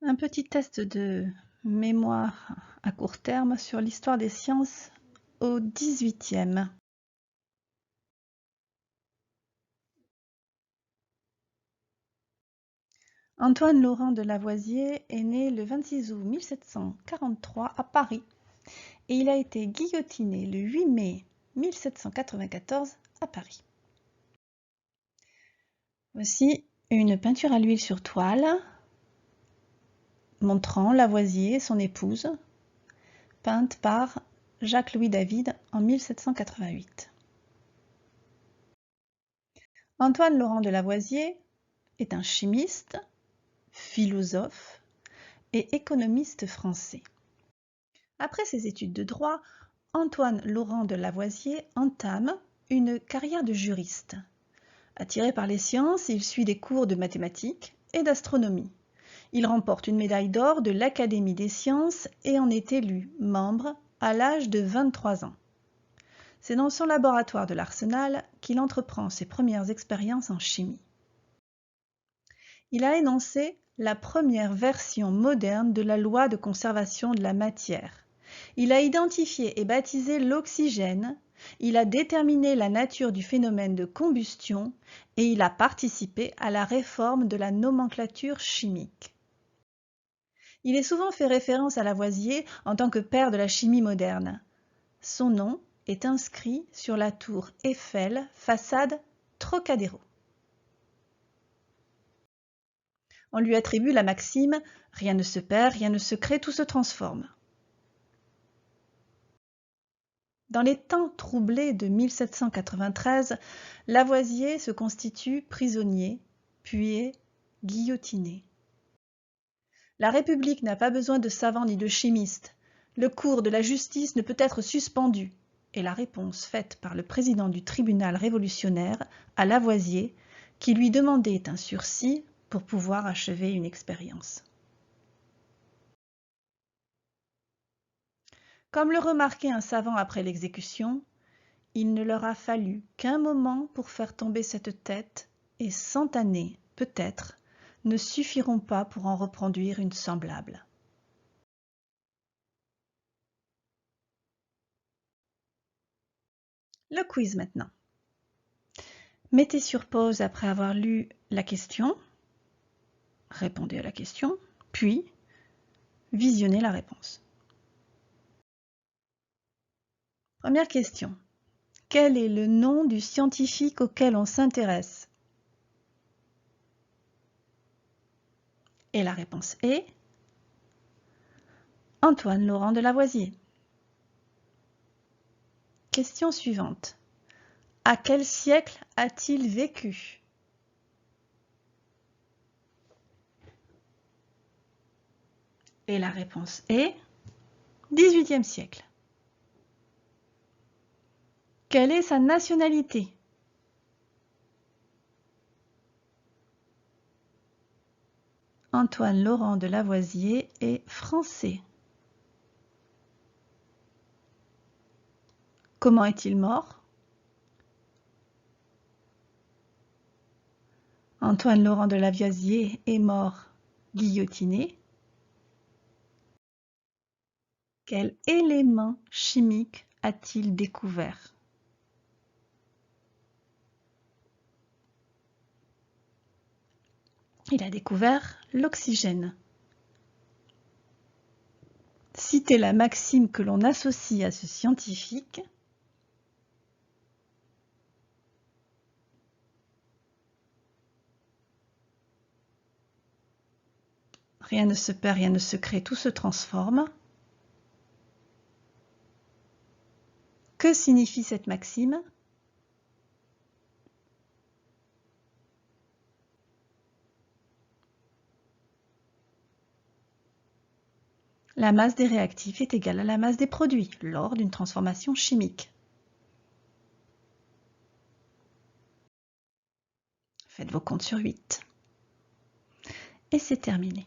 Un petit test de mémoire à court terme sur l'histoire des sciences au XVIIIe. Antoine Laurent de Lavoisier est né le 26 août 1743 à Paris et il a été guillotiné le 8 mai 1794 à Paris. Voici une peinture à l'huile sur toile montrant Lavoisier et son épouse, peinte par Jacques-Louis David en 1788. Antoine Laurent de Lavoisier est un chimiste, philosophe et économiste français. Après ses études de droit, Antoine Laurent de Lavoisier entame une carrière de juriste. Attiré par les sciences, il suit des cours de mathématiques et d'astronomie. Il remporte une médaille d'or de l'Académie des sciences et en est élu membre à l'âge de 23 ans. C'est dans son laboratoire de l'Arsenal qu'il entreprend ses premières expériences en chimie. Il a énoncé la première version moderne de la loi de conservation de la matière. Il a identifié et baptisé l'oxygène, il a déterminé la nature du phénomène de combustion et il a participé à la réforme de la nomenclature chimique. Il est souvent fait référence à Lavoisier en tant que père de la chimie moderne. Son nom est inscrit sur la tour Eiffel, façade Trocadéro. On lui attribue la maxime « Rien ne se perd, rien ne se crée, tout se transforme ». Dans les temps troublés de 1793, Lavoisier se constitue prisonnier, puis est guillotiné. La République n'a pas besoin de savants ni de chimistes. Le cours de la justice ne peut être suspendu, est la réponse faite par le président du tribunal révolutionnaire à Lavoisier, qui lui demandait un sursis pour pouvoir achever une expérience. Comme le remarquait un savant après l'exécution, il ne leur a fallu qu'un moment pour faire tomber cette tête, et 100 années, peut-être, ne suffiront pas pour en reproduire une semblable. Le quiz maintenant. Mettez sur pause après avoir lu la question, répondez à la question, puis visionnez la réponse. Première question. Quel est le nom du scientifique auquel on s'intéresse? Et la réponse est Antoine Laurent de Lavoisier. Question suivante. À quel siècle a-t-il vécu? Et la réponse est 18e siècle. Quelle est sa nationalité? Antoine Laurent de Lavoisier est français. Comment est-il mort? Antoine Laurent de Lavoisier est mort guillotiné. Quel élément chimique a-t-il découvert? Il a découvert l'oxygène. Citez la maxime que l'on associe à ce scientifique. Rien ne se perd, rien ne se crée, tout se transforme. Que signifie cette maxime? La masse des réactifs est égale à la masse des produits lors d'une transformation chimique. Faites vos comptes sur 8. Et c'est terminé.